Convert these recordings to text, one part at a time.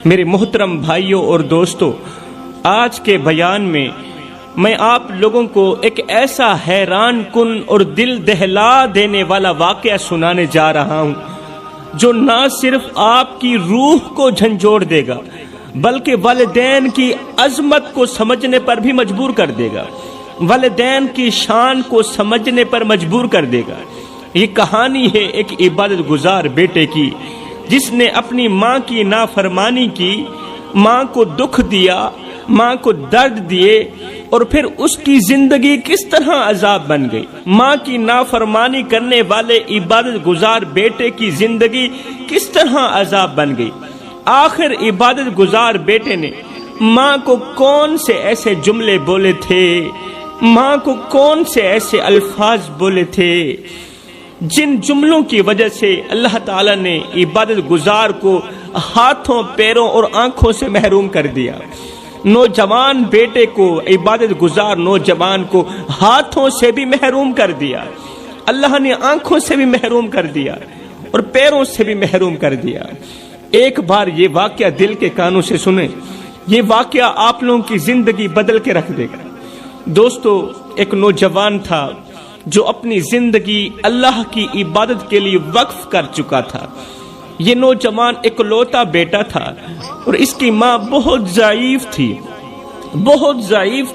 میرے محترم بھائیوں اور دوستوں، آج کے بیان میں آپ لوگوں کو ایک ایسا حیران کن اور دل دہلا دینے والا واقعہ سنانے جا رہا ہوں جو نہ صرف آپ کی روح کو جھنجھوڑ دے گا بلکہ والدین کی عظمت کو سمجھنے پر بھی مجبور کر دے گا، والدین کی شان کو سمجھنے پر مجبور کر دے گا۔ یہ کہانی ہے ایک عبادت گزار بیٹے کی جس نے اپنی ماں کی نافرمانی کی، ماں کو دکھ دیا، ماں کو درد دیے، اور پھر اس کی زندگی کس طرح عذاب بن گئی۔ ماں کی نافرمانی کرنے والے عبادت گزار بیٹے کی زندگی کس طرح عذاب بن گئی۔ آخر عبادت گزار بیٹے نے ماں کو کون سے ایسے جملے بولے تھے، ماں کو کون سے ایسے الفاظ بولے تھے جن جملوں کی وجہ سے اللہ تعالیٰ نے عبادت گزار کو ہاتھوں، پیروں اور آنکھوں سے محروم کر دیا۔ نوجوان بیٹے کو، عبادت گزار نوجوان کو ہاتھوں سے بھی محروم کر دیا، اللہ نے آنکھوں سے بھی محروم کر دیا اور پیروں سے بھی محروم کر دیا۔ ایک بار یہ واقعہ دل کے کانوں سے سنیں، یہ واقعہ آپ لوگوں کی زندگی بدل کے رکھ دے گا۔ دوستو، ایک نوجوان تھا جو اپنی زندگی اللہ کی عبادت کے لیے وقف کر چکا تھا۔ یہ نوجوان اکلوتا بیٹا تھا اور اس کی ماں بہت ضعیف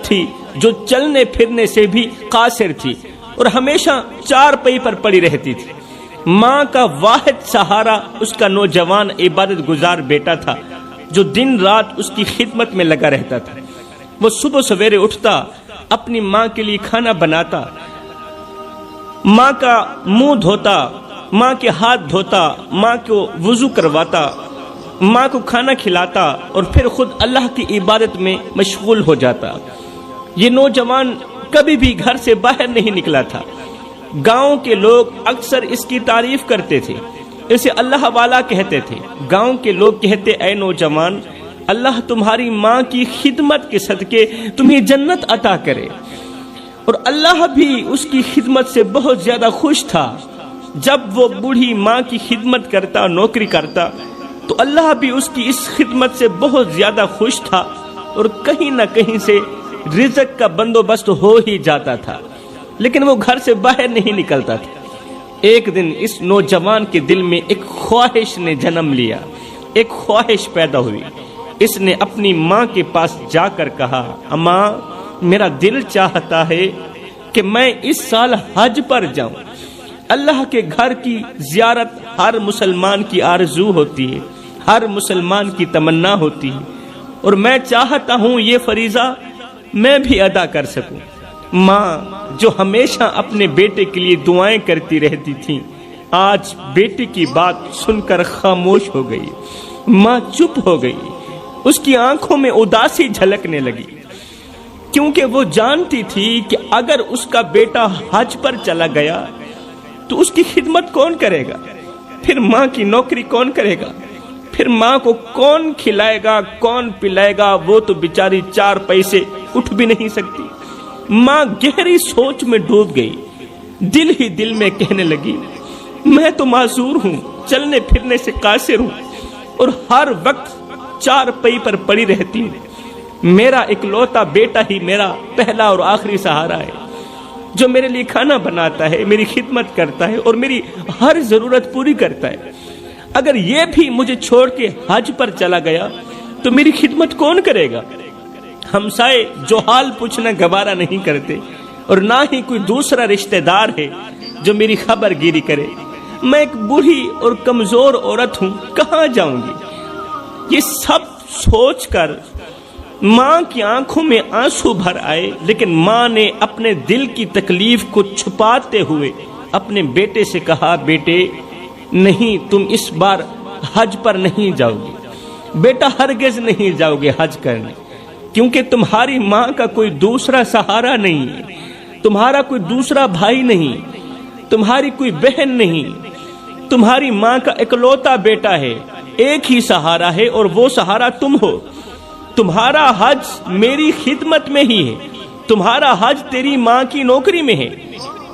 تھی جو چلنے پھرنے سے بھی قاصر تھی اور ہمیشہ چارپائی پر پڑی رہتی تھی۔ ماں کا واحد سہارا اس کا نوجوان عبادت گزار بیٹا تھا جو دن رات اس کی خدمت میں لگا رہتا تھا۔ وہ صبح سویرے اٹھتا، اپنی ماں کے لیے کھانا بناتا، ماں کا منہ دھوتا، ماں کے ہاتھ دھوتا، ماں کو وضو کرواتا، ماں کو کھانا کھلاتا اور پھر خود اللہ کی عبادت میں مشغول ہو جاتا۔ یہ نوجوان کبھی بھی گھر سے باہر نہیں نکلا تھا۔ گاؤں کے لوگ اکثر اس کی تعریف کرتے تھے، اسے اللہ والا کہتے تھے۔ گاؤں کے لوگ کہتے، اے نوجوان، اللہ تمہاری ماں کی خدمت کے صدقے تمہیں جنت عطا کرے۔ اور اللہ بھی اس کی خدمت سے بہت زیادہ خوش تھا۔ جب وہ بوڑھی ماں کی خدمت کرتا، نوکری کرتا، تو اللہ بھی اس کی اس خدمت سے بہت زیادہ خوش تھا اور کہیں نہ کہیں سے رزق کا بندوبست ہو ہی جاتا تھا، لیکن وہ گھر سے باہر نہیں نکلتا تھا۔ ایک دن اس نوجوان کے دل میں ایک خواہش نے جنم لیا، ایک خواہش پیدا ہوئی۔ اس نے اپنی ماں کے پاس جا کر کہا، اماں، میرا دل چاہتا ہے کہ میں اس سال حج پر جاؤں۔ اللہ کے گھر کی زیارت ہر مسلمان کی آرزو ہوتی ہے، ہر مسلمان کی تمنا ہوتی ہے، اور میں چاہتا ہوں یہ فریضہ میں بھی ادا کر سکوں۔ ماں جو ہمیشہ اپنے بیٹے کے لیے دعائیں کرتی رہتی تھی، آج بیٹے کی بات سن کر خاموش ہو گئی۔ ماں چپ ہو گئی، اس کی آنکھوں میں اداسی جھلکنے لگی، کیونکہ وہ جانتی تھی کہ اگر اس کا بیٹا حج پر چلا گیا تو اس کی خدمت کون کرے گا، پھر ماں کی نوکری کون کرے گا، پھر ماں کو کون کھلائے گا، کون پلائے گا، وہ تو بیچاری چار پیسے اٹھ بھی نہیں سکتی۔ ماں گہری سوچ میں ڈوب گئی، دل ہی دل میں کہنے لگی، میں تو معذور ہوں، چلنے پھرنے سے قاصر ہوں اور ہر وقت چار پئی پر پڑی رہتی ہوں۔ میرا اکلوتا بیٹا ہی میرا پہلا اور آخری سہارا ہے، جو میرے لیے کھانا بناتا ہے، میری خدمت کرتا ہے اور میری ہر ضرورت پوری کرتا ہے۔ اگر یہ بھی مجھے چھوڑ کے حج پر چلا گیا تو میری خدمت کون کرے گا؟ ہمسائے جو حال پوچھنا گوارا نہیں کرتے اور نہ ہی کوئی دوسرا رشتہ دار ہے جو میری خبر گیری کرے۔ میں ایک بوڑھی اور کمزور عورت ہوں، کہاں جاؤں گی؟ یہ سب سوچ کر ماں کی آنکھوں میں آنسو بھر آئے، لیکن ماں نے اپنے دل کی تکلیف کو چھپاتے ہوئے اپنے بیٹے سے کہا، بیٹے نہیں، تم اس بار حج پر نہیں جاؤ گے، بیٹا ہرگز نہیں جاؤ گے حج کرنے، کیونکہ تمہاری ماں کا کوئی دوسرا سہارا نہیں ہے، تمہارا کوئی دوسرا بھائی نہیں، تمہاری کوئی بہن نہیں، تمہاری ماں کا اکلوتا بیٹا ہے، ایک ہی سہارا ہے اور وہ سہارا تم ہو۔ تمہارا حج میری خدمت میں ہی ہے، تمہارا حج تیری ماں کی نوکری میں ہے۔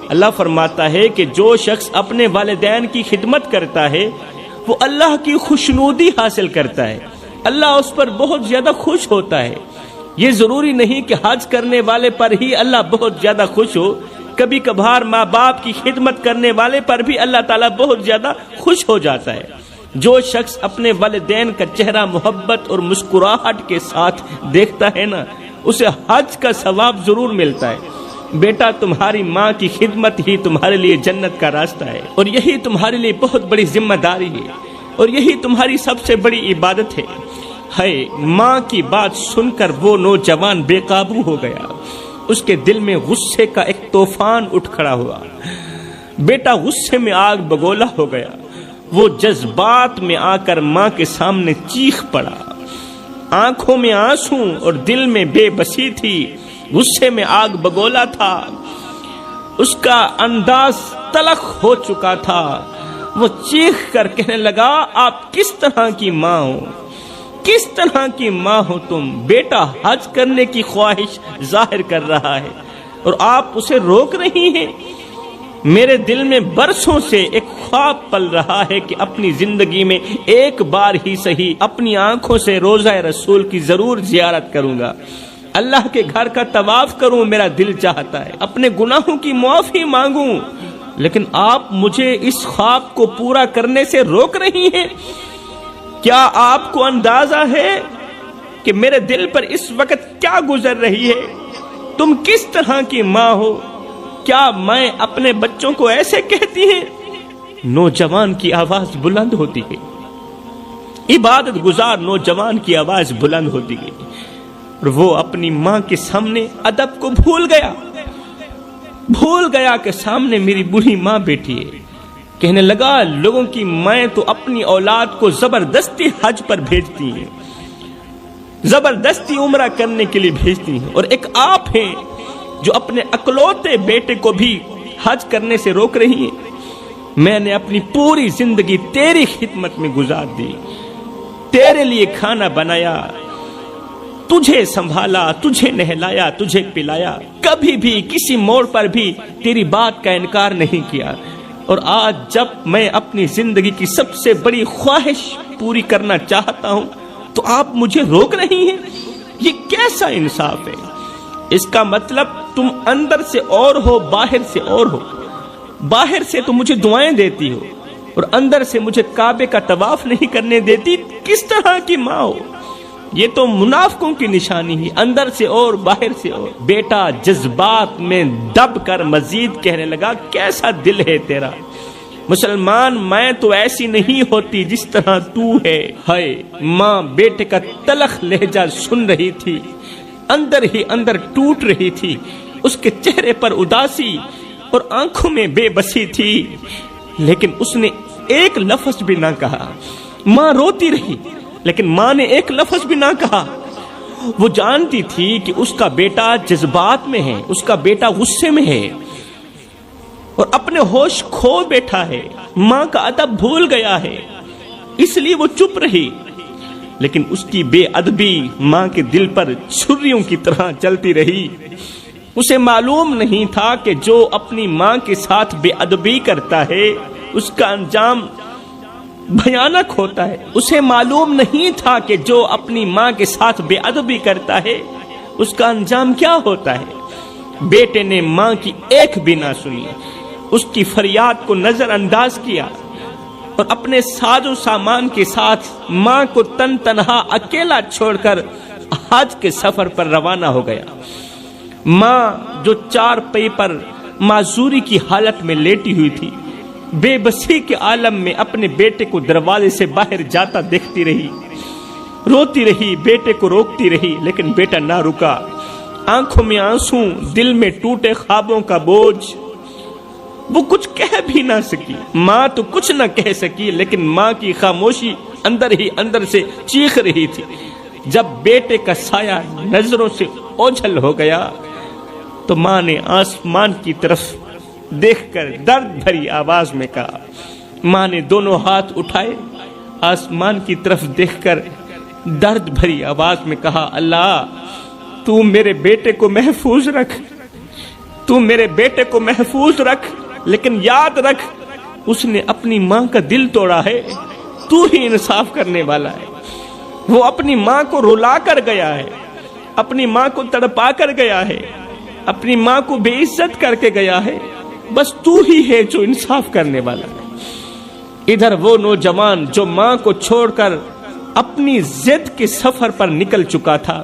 اللہ فرماتا ہے کہ جو شخص اپنے والدین کی خدمت کرتا ہے وہ اللہ کی خوشنودی حاصل کرتا ہے، اللہ اس پر بہت زیادہ خوش ہوتا ہے۔ یہ ضروری نہیں کہ حج کرنے والے پر ہی اللہ بہت زیادہ خوش ہو، کبھی کبھار ماں باپ کی خدمت کرنے والے پر بھی اللہ تعالیٰ بہت زیادہ خوش ہو جاتا ہے۔ جو شخص اپنے والدین کا چہرہ محبت اور مسکراہٹ کے ساتھ دیکھتا ہے نا، اسے حج کا ثواب ضرور ملتا ہے۔ بیٹا، تمہاری ماں کی خدمت ہی تمہارے لیے جنت کا راستہ ہے، اور یہی تمہارے لیے بہت بڑی ذمہ داری ہے، اور یہی تمہاری سب سے بڑی عبادت ہے۔ ماں کی بات سن کر وہ نوجوان بے قابو ہو گیا، اس کے دل میں غصے کا ایک طوفان اٹھ کھڑا ہوا۔ بیٹا غصے میں آگ بگولا ہو گیا، وہ جذبات میں آ کر ماں کے سامنے چیخ پڑا، آنکھوں میں آنسو اور دل میں بے بسی تھی، غصے میں آگ بگولا تھا، اس کا انداز تلخ ہو چکا تھا۔ وہ چیخ کر کہنے لگا، آپ کس طرح کی ماں ہو، کس طرح کی ماں ہو تم؟ بیٹا حج کرنے کی خواہش ظاہر کر رہا ہے اور آپ اسے روک رہی ہیں۔ میرے دل میں برسوں سے ایک خواب پل رہا ہے کہ اپنی زندگی میں ایک بار ہی صحیح اپنی آنکھوں سے روضہ رسول کی ضرور زیارت کروں گا، اللہ کے گھر کا طواف کروں، میرا دل چاہتا ہے، اپنے گناہوں کی معافی مانگوں، لیکن آپ مجھے اس خواب کو پورا کرنے سے روک رہی ہیں۔ کیا آپ کو اندازہ ہے کہ میرے دل پر اس وقت کیا گزر رہی ہے؟ تم کس طرح کی ماں ہو؟ کیا میں اپنے بچوں کو ایسے کہتی ہیں؟ نوجوان کی آواز بلند ہوتی گئی، عبادت گزار نوجوان کی آواز بلند ہوتی گئی، اور وہ اپنی ماں کے سامنے ادب کو بھول گیا کہ سامنے میری بوڑھی ماں بیٹھی ہے۔ کہنے لگا، لوگوں کی مائیں تو اپنی اولاد کو زبردستی حج پر بھیجتی ہیں، زبردستی عمرہ کرنے کے لیے بھیجتی ہیں، اور ایک آپ ہیں جو اپنے اکلوتے بیٹے کو بھی حج کرنے سے روک رہی ہیں۔ میں نے اپنی پوری زندگی تیری خدمت میں گزار دی، تیرے لیے کھانا بنایا، تجھے سنبھالا، تجھے نہلایا، تجھے پلایا، کبھی بھی کسی موڑ پر بھی تیری بات کا انکار نہیں کیا، اور آج جب میں اپنی زندگی کی سب سے بڑی خواہش پوری کرنا چاہتا ہوں تو آپ مجھے روک رہی ہیں۔ یہ کیسا انصاف ہے؟ اس کا مطلب تم اندر سے اور ہو، باہر سے اور ہو۔ باہر سے تو مجھے دعائیں دیتی ہو اور اندر سے مجھے کعبے کا طواف نہیں کرنے دیتی۔ کس طرح کی ماں ہو؟ یہ تو منافقوں کی نشانی ہے، اندر سے اور باہر سے اور۔ بیٹا جذبات میں دب کر مزید کہنے لگا، کیسا دل ہے تیرا مسلمان، میں تو ایسی نہیں ہوتی جس طرح تو ہے۔ ماں بیٹے کا تلخ لہجہ سن رہی تھی، اندر ہی اندر ٹوٹ رہی تھی، اس کے چہرے پر اداسی اور آنکھوں میں بے بسی تھی، لیکن اس نے ایک لفظ بھی نہ کہا۔ ماں روتی رہی، لیکن ماں نے ایک لفظ بھی نہ کہا۔ وہ جانتی تھی کہ اس کا بیٹا جذبات میں ہے، اس کا بیٹا غصے میں ہے اور اپنے ہوش کھو بیٹھا ہے، ماں کا ادب بھول گیا ہے، اس لیے وہ چپ رہی۔ لیکن اس کی بے ادبی ماں کے دل پر چھریوں کی طرح چلتی رہی۔ اسے معلوم نہیں تھا کہ جو اپنی ماں کے ساتھ بے ادبی کرتا ہے اس کا انجام بھیانک ہوتا ہے۔ اسے معلوم نہیں تھا کہ جو اپنی ماں کے ساتھ بے ادبی کرتا ہے اس کا انجام کیا ہوتا ہے۔ بیٹے نے ماں کی ایک بھی نہ سنی، اس کی فریاد کو نظر انداز کیا اور اپنے ساز و سامان کے ساتھ ماں کو تن تنہا اکیلا چھوڑ کر حج کے سفر پر روانہ ہو گیا۔ ماں جو چار پئی پر معذوری کی حالت میں لیٹی ہوئی تھی، بے بسی کے عالم میں اپنے بیٹے کو دروازے سے باہر جاتا دیکھتی رہی، روتی رہی، بیٹے کو روکتی رہی، لیکن بیٹا نہ رکا۔ آنکھوں میں آنسو، دل میں ٹوٹے خوابوں کا بوجھ، وہ کچھ کہہ بھی نہ سکی۔ ماں تو کچھ نہ کہہ سکی، لیکن ماں کی خاموشی اندر ہی اندر سے چیخ رہی تھی۔ جب بیٹے کا سایہ نظروں سے اوجھل ہو گیا تو ماں نے آسمان کی طرف دیکھ کر درد بھری آواز میں کہا، ماں نے دونوں ہاتھ اٹھائے، آسمان کی طرف دیکھ کر درد بھری آواز میں کہا، اللہ تو میرے بیٹے کو محفوظ رکھ، تو میرے بیٹے کو محفوظ رکھ، لیکن یاد رکھ اس نے اپنی ماں کا دل توڑا ہے، تو ہی انصاف کرنے والا ہے۔ وہ اپنی ماں کو رلا کر گیا ہے، اپنی ماں کو تڑپا کر گیا ہے، اپنی ماں کو بے عزت کر کے گیا ہے، بس تو ہی ہے جو انصاف کرنے والا ہے۔ ادھر وہ نوجوان جو ماں کو چھوڑ کر اپنی ضد کے سفر پر نکل چکا تھا،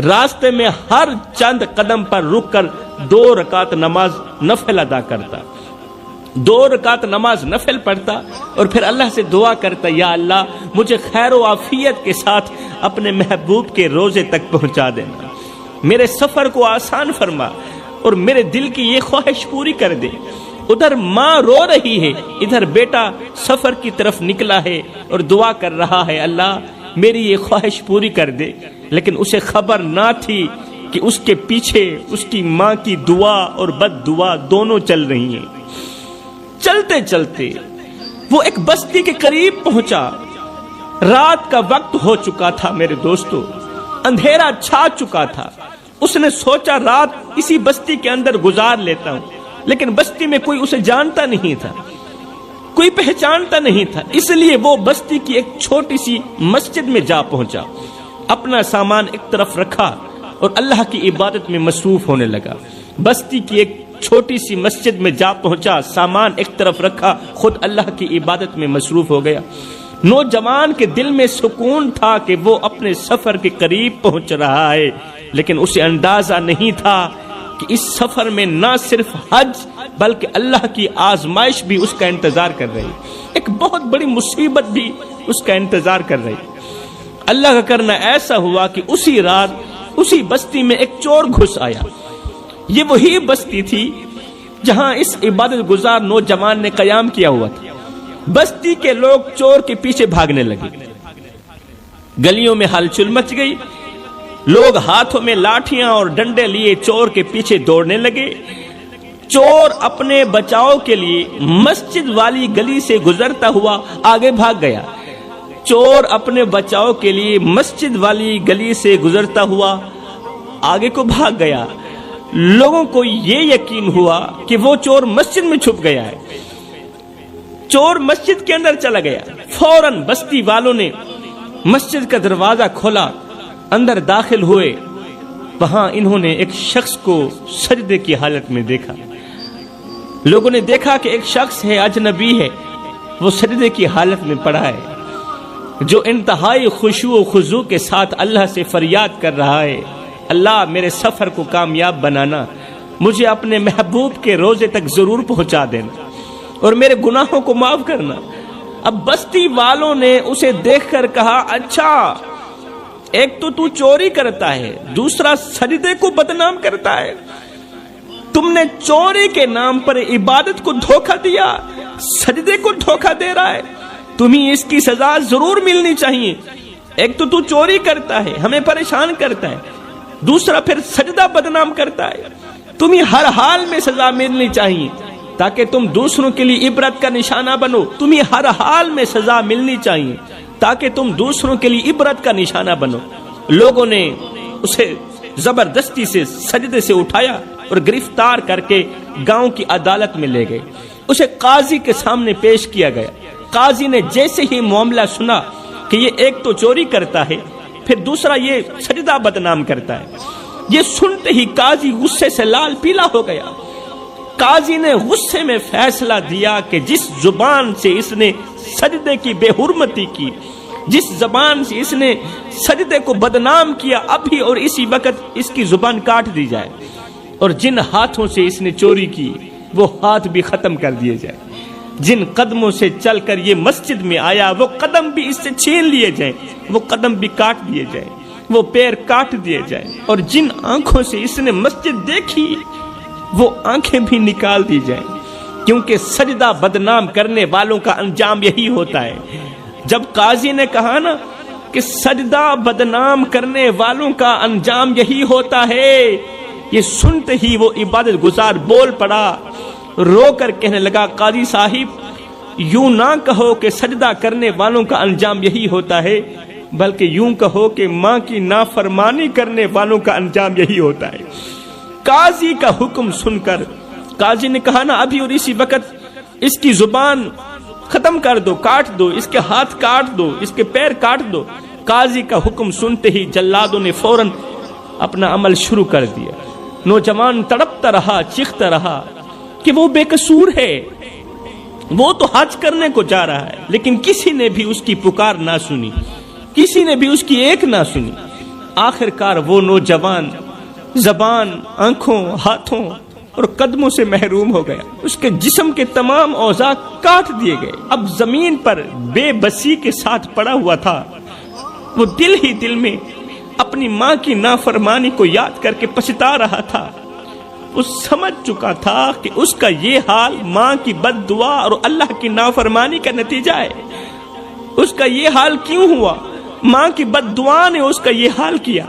راستے میں ہر چند قدم پر رک کر 2 رکعت نماز نفل ادا کرتا، 2 رکعت نماز نفل پڑھتا اور پھر اللہ سے دعا کرتا، یا اللہ مجھے خیر و عافیت کے ساتھ اپنے محبوب کے روزے تک پہنچا دینا، میرے سفر کو آسان فرما اور میرے دل کی یہ خواہش پوری کر دے۔ ادھر ماں رو رہی ہے، ادھر بیٹا سفر کی طرف نکلا ہے اور دعا کر رہا ہے، اللہ میری یہ خواہش پوری کر دے، لیکن اسے خبر نہ تھی کہ اس کے پیچھے اس کی ماں کی دعا اور بد دعا دونوں چل رہی ہیں۔ چلتے چلتے وہ ایک بستی کے قریب پہنچا، رات کا وقت ہو چکا تھا میرے دوستو، اندھیرا چھا چکا تھا۔ اس نے سوچا رات اسی بستی کے اندر گزار لیتا ہوں، لیکن بستی میں کوئی اسے جانتا نہیں تھا، کوئی پہچانتا نہیں تھا، اس لیے وہ بستی کی ایک چھوٹی سی مسجد میں جا پہنچا، اپنا سامان ایک طرف رکھا اور اللہ کی عبادت میں مصروف ہونے لگا۔ بستی کی ایک چھوٹی سی مسجد میں جا پہنچا، سامان ایک طرف رکھا، خود اللہ کی عبادت میں مصروف ہو گیا۔ نوجوان کے دل میں سکون تھا کہ وہ اپنے سفر کے قریب پہنچ رہا ہے، لیکن اسے اندازہ نہیں تھا کہ اس سفر میں نہ صرف حج بلکہ اللہ کی آزمائش بھی اس کا انتظار کر رہی، ایک بہت بڑی مصیبت بھی اس کا انتظار کر رہی۔ اللہ کا کرنا ایسا ہوا کہ اسی رات اسی بستی میں ایک چور گھس آیا۔ یہ وہی بستی تھی جہاں اس عبادت گزار نوجوان نے قیام کیا ہوا تھا۔ بستی کے لوگ چور کے پیچھے بھاگنے لگے، گلیوں میں ہلچل مچ گئی، لوگ ہاتھوں میں لاٹھیاں اور ڈنڈے لیے چور کے پیچھے دوڑنے لگے۔ چور اپنے بچاؤ کے لیے مسجد والی گلی سے گزرتا ہوا آگے بھاگ گیا، چور اپنے بچاؤ کے لیے مسجد والی گلی سے گزرتا ہوا آگے کو بھاگ گیا۔ لوگوں کو یہ یقین ہوا کہ وہ چور مسجد میں چھپ گیا ہے، چور مسجد کے اندر چلا گیا۔ فوراً بستی والوں نے مسجد کا دروازہ کھولا، اندر داخل ہوئے، وہاں انہوں نے ایک شخص کو سجدے کی حالت میں دیکھا۔ لوگوں نے دیکھا کہ ایک شخص ہے، اجنبی ہے، وہ سجدے کی حالت میں پڑا ہے، جو انتہائی خشوع و خضوع کے ساتھ اللہ سے فریاد کر رہا ہے، اللہ میرے سفر کو کامیاب بنانا، مجھے اپنے محبوب کے روزے تک ضرور پہنچا دینا اور میرے گناہوں کو معاف کرنا۔ اب بستی والوں نے اسے دیکھ کر کہا، اچھا ایک تو چوری کرتا ہے، دوسرا سجدے کو بدنام کرتا ہے، تم نے چوری کے نام پر عبادت کو دھوکہ دیا، سجدے کو دھوکہ دے رہا ہے، تمہیں اس کی سزا ضرور ملنی چاہیے۔ ایک تو چوری کرتا ہے، ہمیں پریشان کرتا ہے، دوسرا پھر سجدہ بدنام کرتا ہے، تمہیں ہر حال میں سزا ملنی چاہیے تاکہ تم دوسروں کے لیے عبرت کا نشانہ بنو، تمہیں ہر حال میں سزا ملنی چاہیے تاکہ تم دوسروں کے لیے عبرت کا نشانہ بنو۔ لوگوں نے اسے زبردستی سے سجدے سے اٹھایا اور گرفتار کر کے گاؤں کی عدالت میں لے گئے، اسے قاضی کے سامنے پیش کیا گیا۔ قاضی نے جیسے ہی معاملہ سنا کہ یہ ایک تو چوری کرتا ہے، پھر دوسرا یہ سجدہ بدنام کرتا ہے، یہ سنتے ہی قاضی غصے سے لال پیلا ہو گیا۔ قاضی نے غصے میں فیصلہ دیا کہ جس زبان سے اس نے سجدے کی بے حرمتی کی، جس زبان سے اس نے سجدے کو بدنام کیا، ابھی اور اسی وقت اس کی زبان کاٹ دی جائے، اور جن ہاتھوں سے اس نے چوری کی وہ ہاتھ بھی ختم کر دیے جائے، جن قدموں سے چل کر یہ مسجد میں آیا وہ قدم بھی اس سے چھین لیے جائیں، وہ قدم بھی کاٹ دیے جائیں، وہ پیر کاٹ دیے جائیں، اور جن آنکھوں سے اس نے مسجد دیکھی وہ آنکھیں بھی نکال دی جائیں، کیونکہ سجدہ بدنام کرنے والوں کا انجام یہی ہوتا ہے۔ جب قاضی نے کہا نا کہ سجدہ بدنام کرنے والوں کا انجام یہی ہوتا ہے، یہ سنتے ہی وہ عبادت گزار بول پڑا، رو کر کہنے لگا، قاضی صاحب یوں نہ کہو کہ سجدہ کرنے والوں کا انجام یہی ہوتا ہے، بلکہ یوں کہو کہ ماں کی نافرمانی کرنے والوں کا انجام یہی ہوتا ہے۔ قاضی کا حکم سن کر قاضی نے کہا نا ابھی اور اسی وقت اس کی زبان ختم کر دو، کاٹ دو، اس کے ہاتھ کاٹ دو، اس کے پیر کاٹ دو۔ قاضی کا حکم سنتے ہی جلادوں نے فوراً اپنا عمل شروع کر دیا۔ نوجوان تڑپتا رہا، چیختا رہا کہ وہ بے قصور ہے، وہ تو حج کرنے کو جا رہا ہے، لیکن کسی نے بھی اس کی پکار نہ سنی، کسی نے بھی اس کی ایک نہ سنی۔ آخر کار وہ نوجوان زبان، آنکھوں، ہاتھوں اور قدموں سے محروم ہو گیا، اس کے جسم کے تمام اعضاء کاٹ دیے گئے۔ اب زمین پر بے بسی کے ساتھ پڑا ہوا تھا۔ وہ دل ہی دل میں اپنی ماں کی نافرمانی کو یاد کر کے پچھتا رہا تھا۔ وہ سمجھ چکا تھا کہ اس کا یہ حال ماں کی بد دعا اور اللہ کی نافرمانی کا نتیجہ ہے۔ اس کا یہ حال کیوں ہوا؟ ماں کی بد دعا نے اس کا یہ حال کیا۔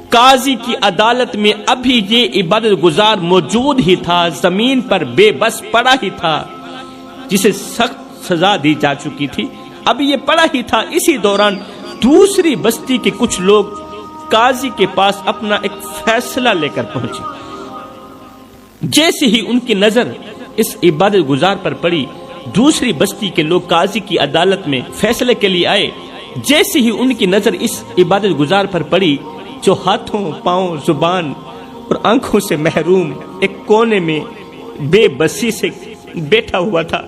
قاضی کی عدالت میں ابھی یہ عبادت گزار موجود ہی تھا، زمین پر بے بس پڑا ہی تھا، جسے سخت سزا دی جا چکی تھی۔ اب یہ پڑا ہی تھا، اسی دوران دوسری بستی کے کچھ لوگ قاضی کے پاس اپنا ایک فیصلہ لے کر پہنچے۔ جیسے ہی ان کی نظر اس عبادت گزار پر پڑی، دوسری بستی کے لوگ قاضی کی عدالت میں فیصلے کے لیے آئے۔ جیسے ہی ان کی نظر اس عبادت گزار پر پڑی جو ہاتھوں، پاؤں، زبان اور آنکھوں سے محروم ایک کونے میں بے بسی سے بیٹھا ہوا تھا،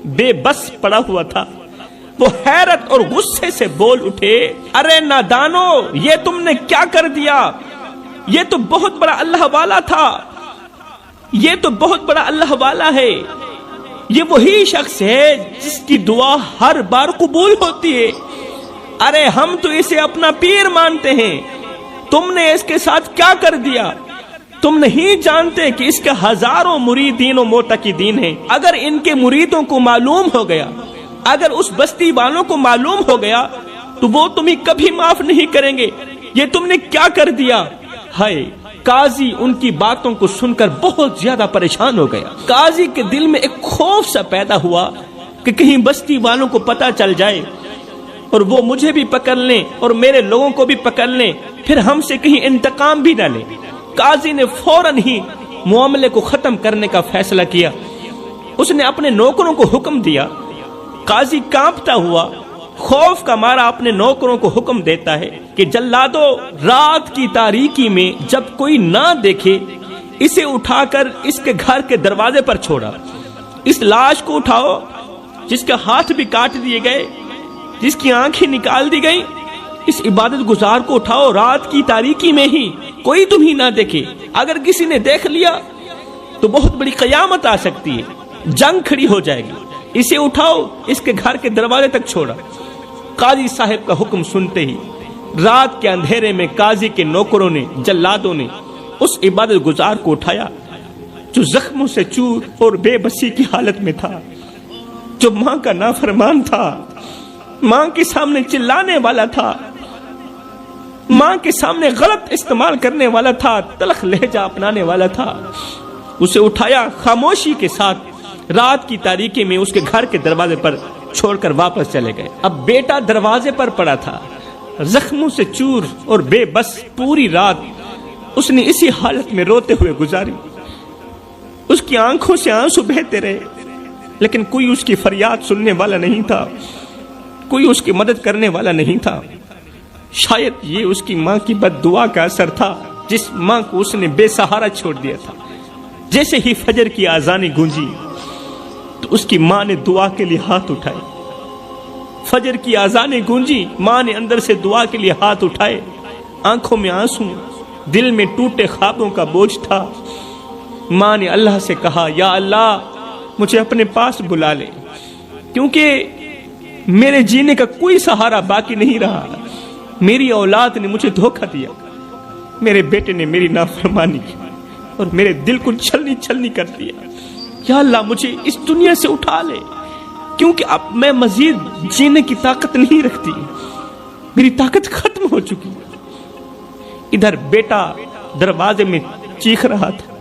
بے بس پڑا ہوا تھا، وہ حیرت اور غصے سے بول اٹھے، ارے نادانو، یہ تم نے کیا کر دیا؟ یہ تو بہت بڑا اللہ والا تھا، یہ تو بہت بڑا اللہ والا ہے، یہ وہی شخص ہے جس کی دعا ہر بار قبول ہوتی ہے۔ ارے ہم تو اسے اپنا پیر مانتے ہیں، تم نے اس کے ساتھ کیا کر دیا؟ تم نہیں جانتے کہ اس کے ہزاروں مریدین و معتقدین ہیں۔ اگر ان کے مریدوں کو معلوم ہو گیا، اگر اس بستی والوں کو معلوم ہو گیا تو وہ تمہیں کبھی معاف نہیں کریں گے۔ یہ تم نے کیا کر دیا؟ ہائے! قاضی ان کی باتوں کو سن کر بہت زیادہ پریشان ہو گیا۔ قاضی کے دل میں ایک خوف سا پیدا ہوا کہ کہیں بستی والوں کو پتہ چل جائے اور وہ مجھے بھی پکڑ لیں اور میرے لوگوں کو بھی پکڑ لیں، پھر ہم سے کہیں انتقام بھی نہ لیں۔ قاضی نے فوراً ہی معاملے کو ختم کرنے کا فیصلہ کیا۔ اس نے اپنے نوکروں کو حکم دیا۔ قاضی کانپتا ہوا خوف کا مارا اپنے نوکروں کو حکم دیتا ہے کہ جلادو، رات کی تاریکی میں جب کوئی نہ دیکھے اسے اٹھا کر اس کے گھر کے دروازے پر چھوڑا۔ اس لاش کو اٹھاؤ جس کے ہاتھ بھی کاٹ دیے گئے، جس کی آنکھیں نکال دی گئی، اس عبادت گزار کو اٹھاؤ رات کی تاریکی میں ہی، کوئی تمہیں نہ دیکھے۔ اگر کسی نے دیکھ لیا تو بہت بڑی قیامت آ سکتی ہے، جنگ کھڑی ہو جائے گی۔ اسے اٹھاؤ، اس کے گھر کے دروازے تک چھوڑا۔ قاضی صاحب کا حکم سنتے ہی رات کے اندھیرے میں قاضی کے نوکروں نے، جلادوں نے اس عبادت گزار کو اٹھایا جو زخموں سے چور اور بے بسی کی حالت میں تھا، جو ماں کا نافرمان تھا، ماں کے سامنے چلانے والا تھا، ماں کے سامنے غلط استعمال کرنے والا تھا، تلخ لہجہ اپنانے والا تھا۔ اسے اٹھایا، خاموشی کے ساتھ رات کی تاریکی میں اس کے گھر کے دروازے پر چھوڑ کر واپس چلے گئے۔ اب بیٹا دروازے پر پڑا تھا، زخموں سے چور اور بے بس پوری رات اس نے اسی حالت میں روتے ہوئے گزاری۔ اس کی آنکھوں سے آنسو بہتے رہے، لیکن کوئی اس کی فریاد سننے والا نہیں تھا، کوئی اس کی مدد کرنے والا نہیں تھا۔ شاید یہ اس کی ماں کی بد دعا کا اثر تھا، جس ماں کو اس نے بے سہارا چھوڑ دیا تھا۔ جیسے ہی فجر کی آذانیں گونجی تو اس کی ماں نے دعا کے لیے ہاتھ اٹھائے۔ فجر کی آذانیں گونجی، ماں نے اندر سے دعا کے لیے ہاتھ اٹھائے، آنکھوں میں آنسو، دل میں ٹوٹے خوابوں کا بوجھ تھا۔ ماں نے اللہ سے کہا، یا اللہ مجھے اپنے پاس بلا لے، کیونکہ میرے جینے کا کوئی سہارا باقی نہیں رہا، میری اولاد نے مجھے دھوکہ دیا، میرے بیٹے نے میری نافرمانی کی اور میرے دل کو چھلنی چھلنی کر دیا۔ یا اللہ مجھے اس دنیا سے اٹھا لے، کیونکہ اب میں مزید جینے کی طاقت نہیں رکھتی، میری طاقت ختم ہو چکی۔ ادھر بیٹا دروازے میں چیخ رہا تھا۔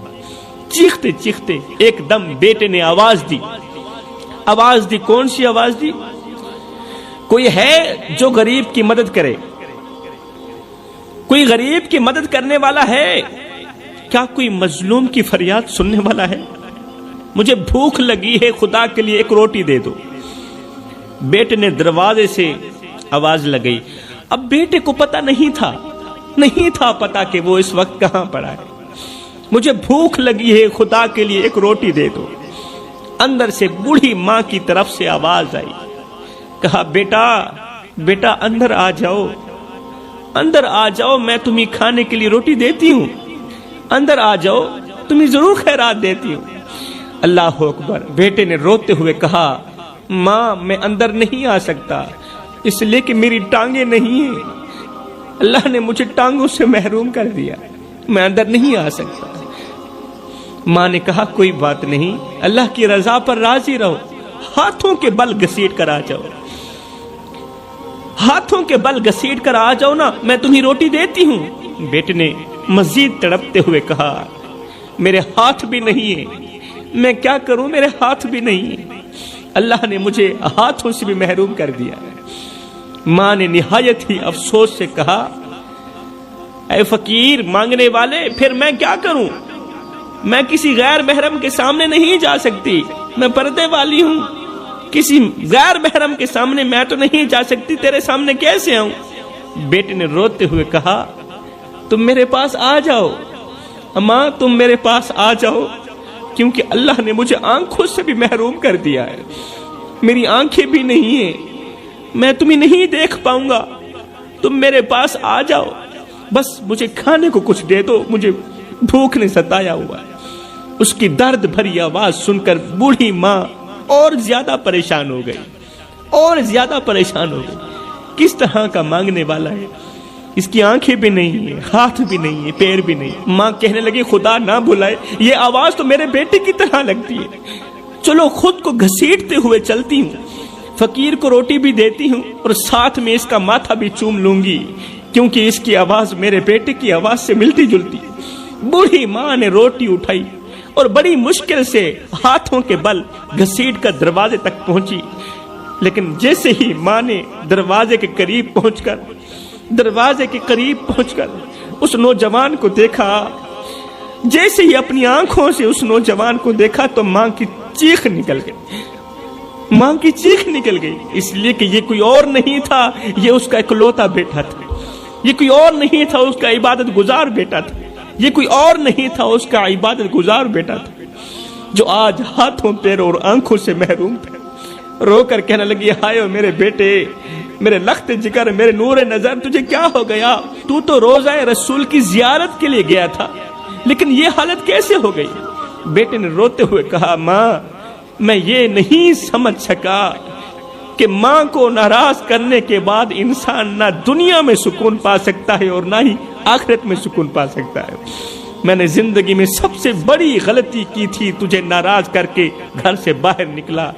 چیختے چیختے ایک دم بیٹے نے آواز دی۔ آواز دی، کون سی آواز دی؟ کوئی ہے جو غریب کی مدد کرے؟ کوئی غریب کی مدد کرنے والا ہے؟ کیا کوئی مظلوم کی فریاد سننے والا ہے؟ مجھے بھوک لگی ہے، خدا کے لیے ایک روٹی دے دو۔ بیٹے نے دروازے سے آواز لگائی، اب بیٹے کو پتہ نہیں تھا پتا کہ وہ اس وقت کہاں پڑا ہے. مجھے بھوک لگی ہے، خدا کے لیے ایک روٹی دے دو. اندر سے بوڑھی ماں کی طرف سے آواز آئی. کہا بیٹا اندر آ جاؤ، میں تمہیں کھانے کے لیے روٹی دیتی ہوں. اندر آ جاؤ، تمہیں ضرور خیرات دیتی ہوں. اللہ اکبر. بیٹے نے روتے ہوئے کہا ماں میں اندر نہیں آ سکتا، اس لیے کہ میری ٹانگیں نہیں ہیں. اللہ نے مجھے ٹانگوں سے محروم کر دیا، میں اندر نہیں آ سکتا. ماں نے کہا کوئی بات نہیں، اللہ کی رضا پر راضی رہو، ہاتھوں کے بل گھسیٹ کر آ جاؤ. ہاتھوں کے بل گھسیٹ کر آ جاؤ نا، میں تمہیں روٹی دیتی ہوں. بیٹے نے مزید تڑپتے ہوئے کہا میرے ہاتھ بھی نہیں ہیں، میں کیا کروں، میرے ہاتھ بھی نہیں ہیں. اللہ نے مجھے ہاتھوں سے بھی محروم کر دیا. ماں نے نہایت ہی افسوس سے کہا اے فقیر مانگنے والے، پھر میں کیا کروں؟ میں کسی غیر محرم کے سامنے نہیں جا سکتی، میں پردے والی ہوں، کسی غیر محرم کے سامنے میں تو نہیں جا سکتی، تیرے سامنے کیسے آؤں؟ بیٹے نے روتے ہوئے کہا تم میرے پاس آ جاؤ، ماں تم میرے پاس آ جاؤ، کیونکہ اللہ نے مجھے آنکھوں سے بھی محروم کر دیا ہے، میری آنکھیں بھی نہیں ہیں، میں تمہیں نہیں دیکھ پاؤں گا، تم میرے پاس آ جاؤ، بس مجھے کھانے کو کچھ دے دو، مجھے بھوک نے ستایا ہوا ہے. اس کی درد بھری آواز سن کر بوڑھی ماں اور زیادہ پریشان ہو گئی. کس طرح کا مانگنے والا ہے، اس کی آنکھیں بھی نہیں ہیں، ہاتھ بھی نہیں ہیں، پیر بھی نہیں. ماں کہنے لگی خدا نہ بھلائے، یہ آواز تو میرے بیٹے کی طرح لگتی ہے، چلو خود کو گھسیٹتے ہوئے چلتی ہوں، فقیر کو روٹی بھی دیتی ہوں اور ساتھ میں اس کا ماتھا بھی چوم لوں گی، کیونکہ اس کی آواز میرے بیٹے کی آواز سے ملتی جلتی. بوڑھی ماں نے روٹی اٹھائی اور بڑی مشکل سے ہاتھوں کے بل گھسیٹ کر دروازے تک پہنچی. لیکن جیسے ہی ماں نے دروازے کے قریب پہنچ کر اس نوجوان کو دیکھا، جیسے ہی اپنی آنکھوں سے اس نوجوان کو دیکھا تو ماں کی چیخ نکل گئی. اس لیے کہ یہ کوئی اور نہیں تھا، یہ اس کا اکلوتا بیٹا تھا، یہ کوئی اور نہیں تھا، اس کا عبادت گزار بیٹا تھا، یہ کوئی اور نہیں تھا، اس کا عبادت گزار بیٹا تھا، جو آج ہاتھوں پیروں اور آنکھوں سے محروم تھا. رو کر کہنے لگی ہائے میرے بیٹے، میرے لخت جگر، میرے نور نظر، تجھے کیا ہو گیا؟ تو روزہ رسول کی زیارت کے لیے گیا تھا، لیکن یہ حالت کیسے ہو گئی؟ بیٹے نے روتے ہوئے کہا ماں میں یہ نہیں سمجھ سکا کہ ماں کو ناراض کرنے کے بعد انسان نہ دنیا میں سکون پا سکتا ہے اور نہ ہی آخرت میں سکون پا سکتا ہے. میں نے زندگی میں سب سے بڑی غلطی کی تھی، تجھے ناراض کر کے گھر سے باہر نکلا.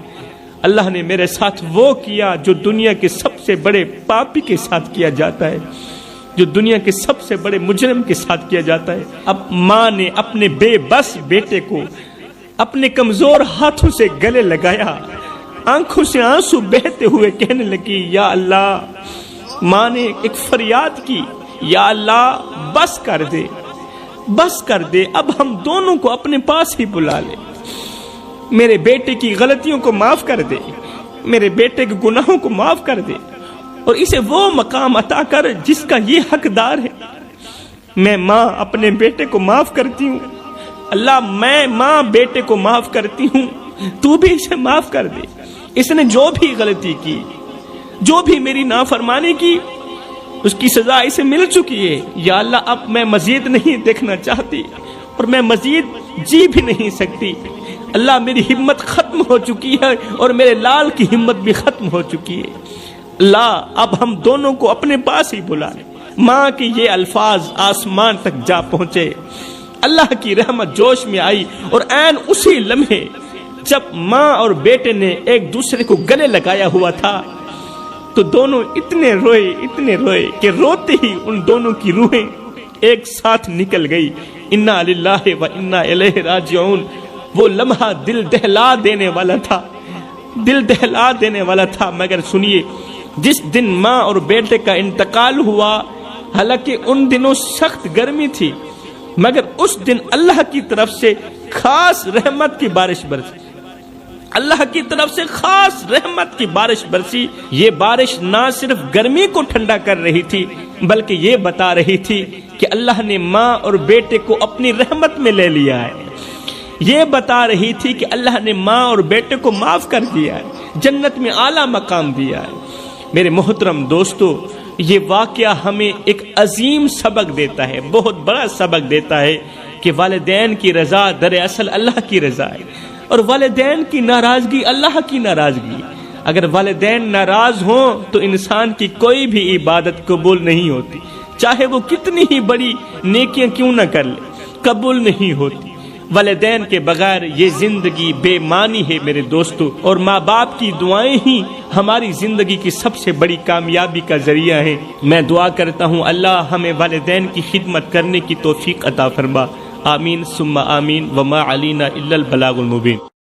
اللہ نے میرے ساتھ وہ کیا جو دنیا کے سب سے بڑے پاپی کے ساتھ کیا جاتا ہے، جو دنیا کے سب سے بڑے مجرم کے ساتھ کیا جاتا ہے. اب ماں نے اپنے بے بس بیٹے کو اپنے کمزور ہاتھوں سے گلے لگایا، آنکھوں سے آنسو بہتے ہوئے کہنے لگی یا اللہ. ماں نے ایک فریاد کی یا اللہ بس کر دے، اب ہم دونوں کو اپنے پاس ہی بلا لے، میرے بیٹے کی غلطیوں کو معاف کر دے، میرے بیٹے کے گناہوں کو معاف کر دے اور اسے وہ مقام عطا کر جس کا یہ حقدار ہے. میں ماں اپنے بیٹے کو معاف کرتی ہوں، اللہ میں ماں بیٹے کو معاف کرتی ہوں، تو بھی اسے معاف کر دے. اس نے جو بھی غلطی کی، جو بھی میری نافرمانی کی، اس کی سزا اسے مل چکی ہے. یا اللہ اب میں مزید نہیں دیکھنا چاہتی اور میں مزید جی بھی نہیں سکتی. اللہ میری ہمت ختم ہو چکی ہے اور میرے لال کی ہمت بھی ختم ہو چکی ہے. اللہ اب ہم دونوں کو اپنے پاس ہی بلا لے. ماں کے یہ الفاظ آسمان تک جا پہنچے. اللہ کی رحمت جوش میں آئی اور عین اسی لمحے جب ماں اور بیٹے نے ایک دوسرے کو گلے لگایا ہوا تھا تو دونوں اتنے روئے کہ روتے ہی ان دونوں کی روحیں ایک ساتھ نکل گئی. انا للہ و انا الیہ راجعون. وہ لمحہ دل دہلا دینے والا تھا. مگر سنیے، جس دن ماں اور بیٹے کا انتقال ہوا، حالانکہ ان دنوں سخت گرمی تھی، مگر اس دن اللہ کی طرف سے خاص رحمت کی بارش برسی. اللہ کی طرف سے خاص رحمت کی بارش برسی۔ یہ بارش نہ صرف گرمی کو ٹھنڈا کر رہی تھی بلکہ یہ بتا رہی تھی کہ اللہ نے ماں اور بیٹے کو اپنی رحمت میں لے لیا ہے۔ یہ بتا رہی تھی کہ اللہ نے ماں اور بیٹے کو معاف کر دیا ہے، جنت میں اعلیٰ مقام دیا ہے۔ میرے محترم دوستو، یہ واقعہ ہمیں ایک عظیم سبق دیتا ہے، بہت بڑا سبق دیتا ہے کہ والدین کی رضا دراصل اللہ کی رضا ہے، اور والدین کی ناراضگی اللہ کی ناراضگی۔ اگر والدین ناراض ہوں تو انسان کی کوئی بھی عبادت قبول نہیں ہوتی، چاہے وہ کتنی ہی بڑی نیکیاں کیوں نہ کر لے، قبول نہیں ہوتی۔ والدین کے بغیر یہ زندگی بے معنی ہے میرے دوستو، اور ماں باپ کی دعائیں ہی ہماری زندگی کی سب سے بڑی کامیابی کا ذریعہ ہیں۔ میں دعا کرتا ہوں اللہ ہمیں والدین کی خدمت کرنے کی توفیق عطا فرما، آمین ثم آمین، وما علینا الا البلاغ المبین۔